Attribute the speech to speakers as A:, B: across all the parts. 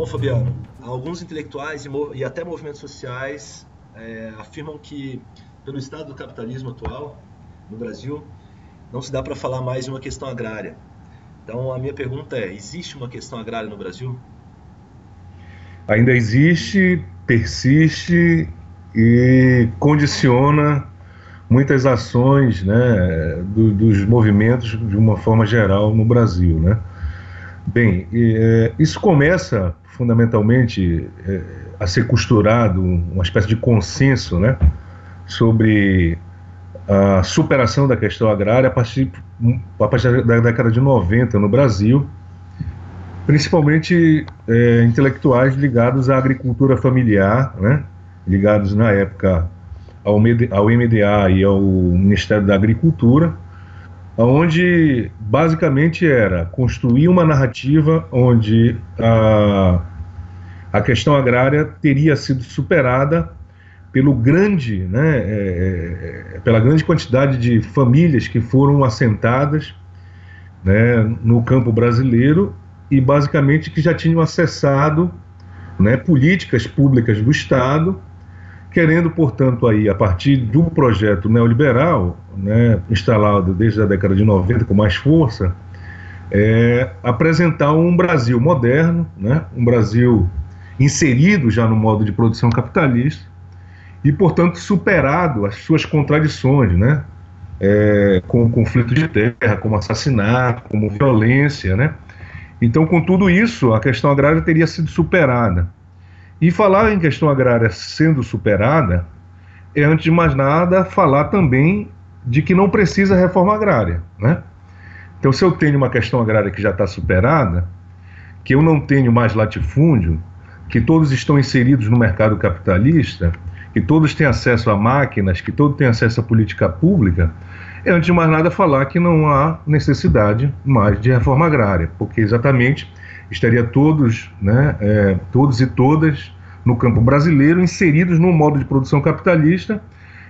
A: Bom, Fabiano, alguns intelectuais e até movimentos sociais afirmam que, pelo estado do capitalismo atual no Brasil, não se dá para falar mais de uma questão agrária. Então, a minha pergunta é: existe uma questão agrária no Brasil?
B: Ainda existe, persiste e condiciona muitas ações, né, dos movimentos de uma forma geral no Brasil, né? Bem, isso começa fundamentalmente a ser costurado uma espécie de consenso, né, sobre a superação da questão agrária a partir da década de 90 no Brasil, principalmente intelectuais ligados à agricultura familiar, né, ligados na época ao MDA e ao Ministério da Agricultura, onde basicamente era construir uma narrativa onde a questão agrária teria sido superada pelo grande, né, pela grande quantidade de famílias que foram assentadas, né, no campo brasileiro e basicamente que já tinham acessado, né, políticas públicas do Estado, querendo, portanto, aí, a partir do projeto neoliberal, né, instalado desde a década de 90 com mais força, apresentar um Brasil moderno, né, um Brasil inserido já no modo de produção capitalista e, portanto, superado as suas contradições, né, com o conflito de terra, como assassinato, como violência, né. Então, com tudo isso, a questão agrária teria sido superada. E falar em questão agrária sendo superada é, antes de mais nada, falar também de que não precisa reforma agrária, né? Então, se eu tenho uma questão agrária que já está superada, que eu não tenho mais latifúndio, que todos estão inseridos no mercado capitalista, que todos têm acesso a máquinas, que todos têm acesso à política pública, é, antes de mais nada, falar que não há necessidade mais de reforma agrária, porque exatamente estaria todos, né, todos e todas no campo brasileiro inseridos num modo de produção capitalista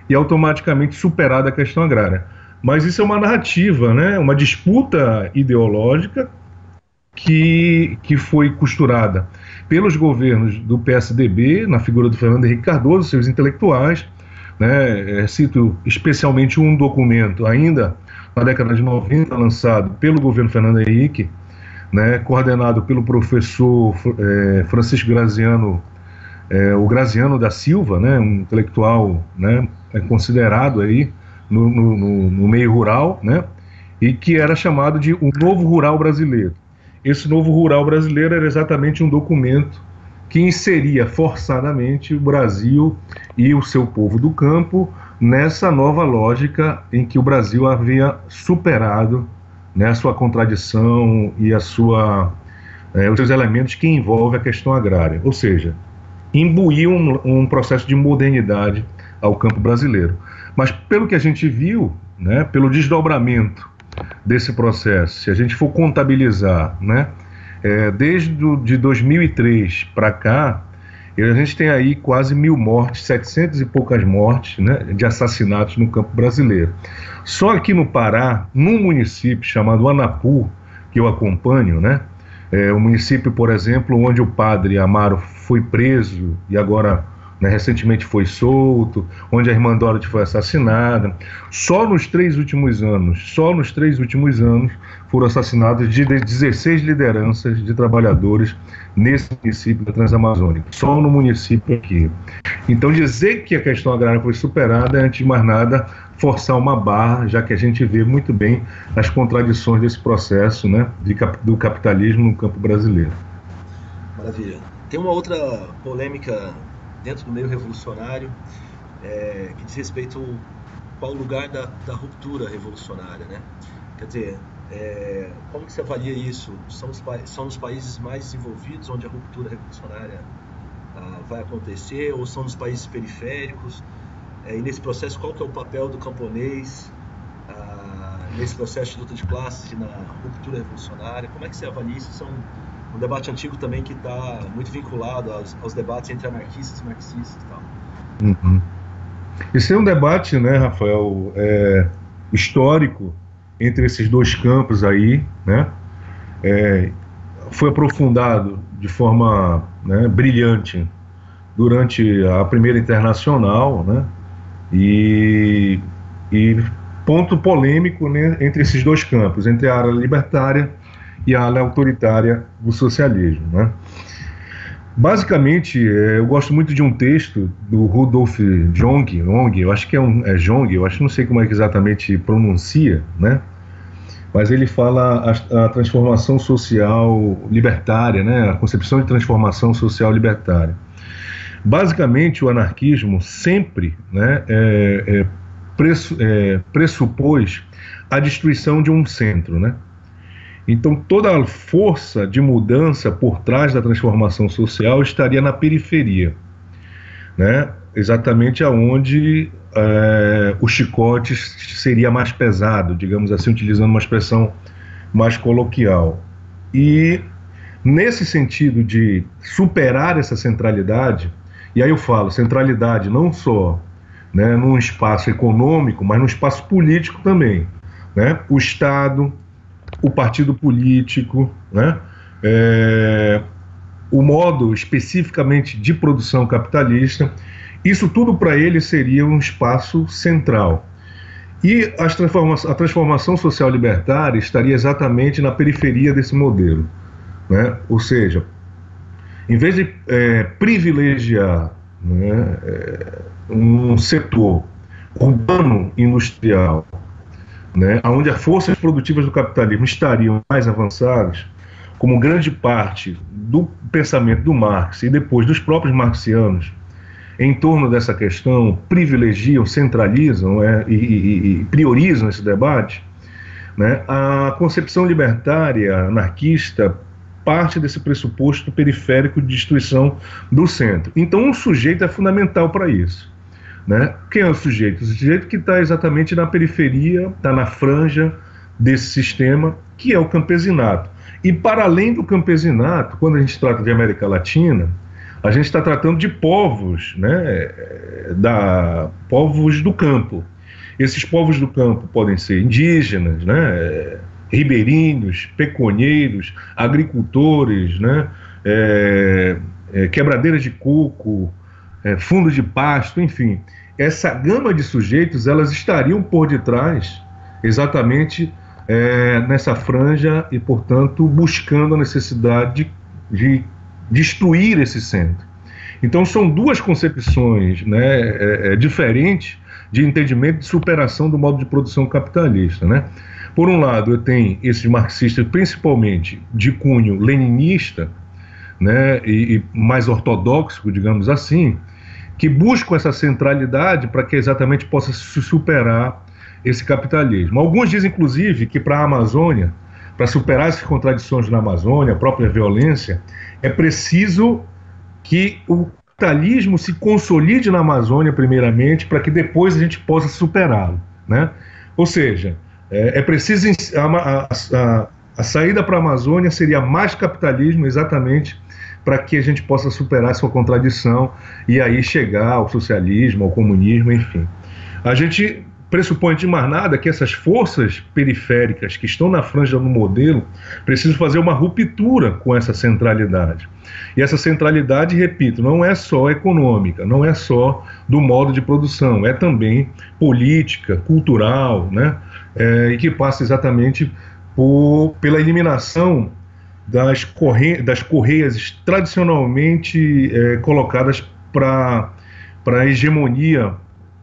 B: e automaticamente superada a questão agrária. Mas isso é uma narrativa, né, uma disputa ideológica que foi costurada pelos governos do PSDB, na figura do Fernando Henrique Cardoso, seus intelectuais, né, cito especialmente um documento ainda na década de 90 lançado pelo governo Fernando Henrique, né, coordenado pelo professor Francisco Graziano, o Graziano da Silva, né, um intelectual, né, considerado aí no meio rural, né, e que era chamado de o Novo Rural Brasileiro. Esse Novo Rural Brasileiro era exatamente um documento que inseria forçadamente o Brasil e o seu povo do campo nessa nova lógica em que o Brasil havia superado, né, a sua contradição e os seus elementos que envolvem a questão agrária, ou seja, imbuir um processo de modernidade ao campo brasileiro. Mas pelo que a gente viu, né, pelo desdobramento desse processo, se a gente for contabilizar, né, desde de 2003 para cá, a gente tem aí quase 1.000 mortes, 700 e poucas mortes, né, de assassinatos no campo brasileiro. Só aqui no Pará, num município chamado Anapu, que eu acompanho, né, o município, por exemplo, onde o padre Amaro foi preso e agora, né, recentemente foi solto, onde a irmã Dorothy foi assassinada. Só nos 3 últimos anos foram assassinadas 16 lideranças de trabalhadores nesse município da Transamazônica, só no município aqui. Então, dizer que a questão agrária foi superada é, antes de mais nada, forçar uma barra, já que a gente vê muito bem as contradições desse processo, né, do capitalismo no campo brasileiro.
A: Maravilha. Tem uma outra polêmica dentro do meio revolucionário que diz respeito ao qual o lugar da ruptura revolucionária, né? Quer dizer, como que você avalia isso? São os países mais desenvolvidos onde a ruptura revolucionária vai acontecer, ou são nos países periféricos? E nesse processo, qual que é o papel do camponês nesse processo de luta de classes e na ruptura revolucionária? Como é que você avalia isso? Isso é um debate antigo também que está muito vinculado aos debates entre anarquistas e marxistas e tal.
B: Uhum. Esse é um debate, né, Rafael, histórico entre esses dois campos aí, né? foi aprofundado de forma, né, brilhante durante a Primeira Internacional, né, e ponto polêmico, né, entre esses dois campos, entre a ala libertária e a ala autoritária do socialismo, né. Basicamente, eu gosto muito de um texto do Rudolf Jung, eu acho que é Jung, eu acho que não sei como é que exatamente pronuncia, né? Mas ele fala a transformação social libertária, né? A concepção de transformação social libertária. Basicamente, o anarquismo sempre, né, pressupôs a destruição de um centro, né? Então, toda a força de mudança por trás da transformação social estaria na periferia, né? Exatamente aonde o chicote seria mais pesado, digamos assim, utilizando uma expressão mais coloquial. E, nesse sentido de superar essa centralidade, e aí eu falo centralidade não só, né, num espaço econômico, mas num espaço político também, né? O Estado, o partido político, né? O modo especificamente de produção capitalista, isso tudo para ele seria um espaço central. E a transformação social libertária estaria exatamente na periferia desse modelo, né? Ou seja, em vez de privilegiar, né, um setor urbano industrial, né, onde as forças produtivas do capitalismo estariam mais avançadas, como grande parte do pensamento do Marx e depois dos próprios marxianos, em torno dessa questão, privilegiam, centralizam e priorizam esse debate, né, a concepção libertária, anarquista, parte desse pressuposto periférico de destruição do centro. Então, um sujeito é fundamental para isso. Né? Quem é o sujeito? O sujeito que está exatamente na periferia, está na franja desse sistema, que é o campesinato. E para além do campesinato, quando a gente trata de América Latina, a gente está tratando de povos, né, povos do campo. Esses povos do campo podem ser indígenas, né, ribeirinhos, peconheiros, agricultores, né, quebradeiras de coco, fundo de pasto, enfim. Essa gama de sujeitos, elas estariam por detrás, exatamente nessa franja e, portanto, buscando a necessidade de destruir esse centro. Então, são duas concepções, né, diferentes de entendimento de superação do modo de produção capitalista, né? Por um lado, eu tenho esses marxistas, principalmente de cunho leninista, né, e mais ortodoxo, digamos assim, que buscam essa centralidade para que exatamente possa superar esse capitalismo. Alguns dizem, inclusive, que para a Amazônia, para superar essas contradições na Amazônia, a própria violência, é preciso que o capitalismo se consolide na Amazônia, primeiramente, para que depois a gente possa superá-lo, né? Ou seja, é preciso... A saída para a Amazônia seria mais capitalismo, exatamente para que a gente possa superar essa contradição e aí chegar ao socialismo, ao comunismo, enfim. A gente pressupõe de mais nada que essas forças periféricas que estão na franja do modelo precisam fazer uma ruptura com essa centralidade. E essa centralidade, repito, não é só econômica, não é só do modo de produção, é também política, cultural, né? E que passa exatamente pela eliminação das correias tradicionalmente colocadas para a hegemonia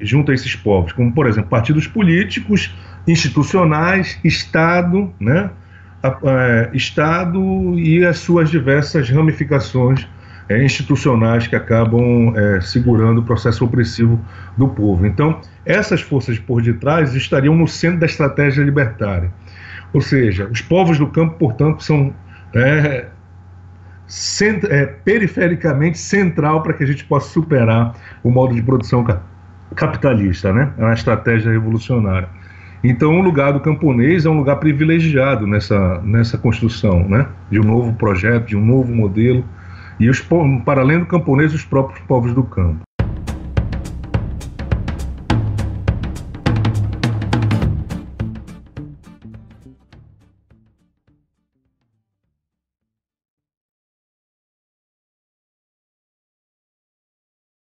B: junto a esses povos, como, por exemplo, partidos políticos, institucionais, Estado, né? Estado e as suas diversas ramificações institucionais que acabam segurando o processo opressivo do povo. Então, essas forças por detrás estariam no centro da estratégia libertária. Ou seja, os povos do campo, portanto, são perifericamente central para que a gente possa superar o modo de produção capitalista, né? É uma estratégia revolucionária. Então, o lugar do camponês é um lugar privilegiado nessa construção, né? De um novo projeto, de um novo modelo, e para além do camponês, os próprios povos do campo.